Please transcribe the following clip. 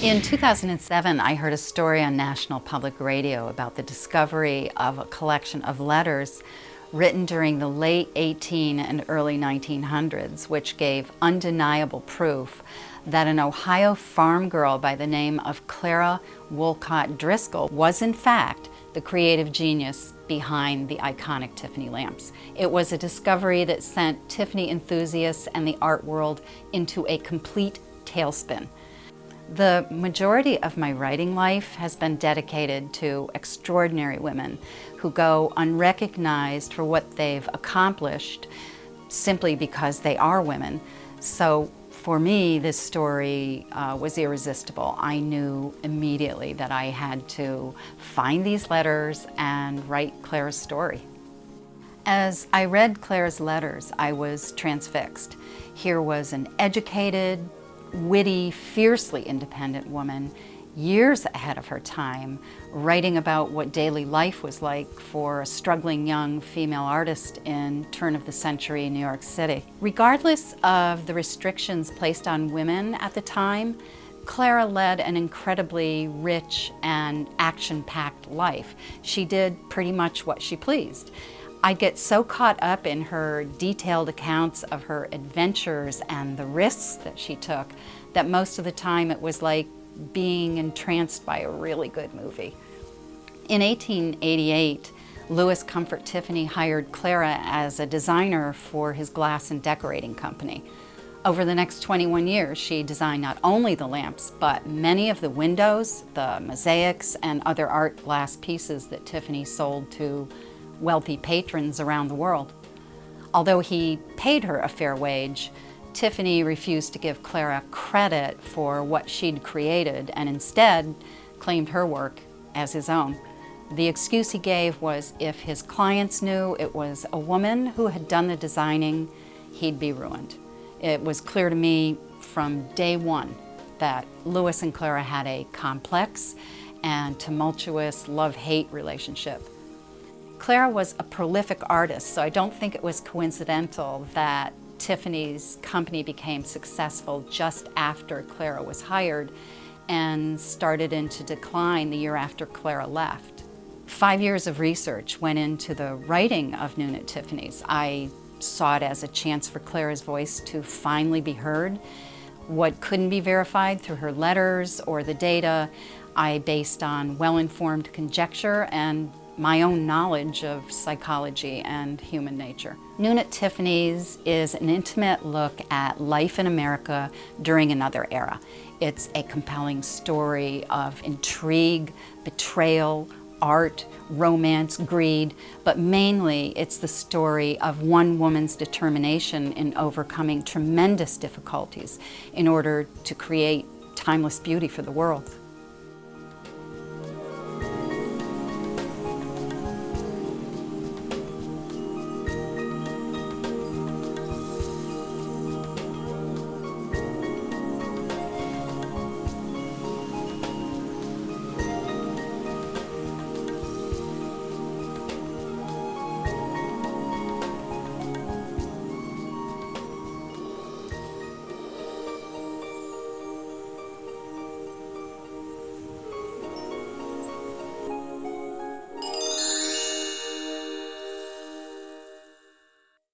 In 2007, I heard a story on National Public Radio about the discovery of a collection of letters written during the late 18 and early 1900s, which gave undeniable proof that an Ohio farm girl by the name of Clara Wolcott Driscoll was in fact the creative genius behind the iconic Tiffany lamps. It was a discovery that sent Tiffany enthusiasts and the art world into a complete tailspin. The majority of my writing life has been dedicated to extraordinary women who go unrecognized for what they've accomplished simply because they are women. So for me, this story was irresistible. I knew immediately that I had to find these letters and write Clara's story. As I read Clara's letters, I was transfixed. Here was an educated, witty, fiercely independent woman, years ahead of her time, writing about what daily life was like for a struggling young female artist in turn-of-the-century New York City. Regardless of the restrictions placed on women at the time, Clara led an incredibly rich and action-packed life. She did pretty much what she pleased. I'd get so caught up in her detailed accounts of her adventures and the risks that she took that most of the time it was like being entranced by a really good movie. In 1888, Louis Comfort Tiffany hired Clara as a designer for his glass and decorating company. Over the next 21 years, she designed not only the lamps, but many of the windows, the mosaics, and other art glass pieces that Tiffany sold to wealthy patrons around the world. Although he paid her a fair wage, Tiffany refused to give Clara credit for what she'd created and instead claimed her work as his own. The excuse he gave was if his clients knew it was a woman who had done the designing, he'd be ruined. It was clear to me from day one that Louis and Clara had a complex and tumultuous love-hate relationship. Clara was a prolific artist, so I don't think it was coincidental that Tiffany's company became successful just after Clara was hired and started into decline the year after Clara left. 5 years of research went into the writing of Noon at Tiffany's. I saw it as a chance for Clara's voice to finally be heard. What couldn't be verified through her letters or the data, I based on well-informed conjecture and my own knowledge of psychology and human nature. Noon at Tiffany's is an intimate look at life in America during another era. It's a compelling story of intrigue, betrayal, art, romance, greed, but mainly it's the story of one woman's determination in overcoming tremendous difficulties in order to create timeless beauty for the world.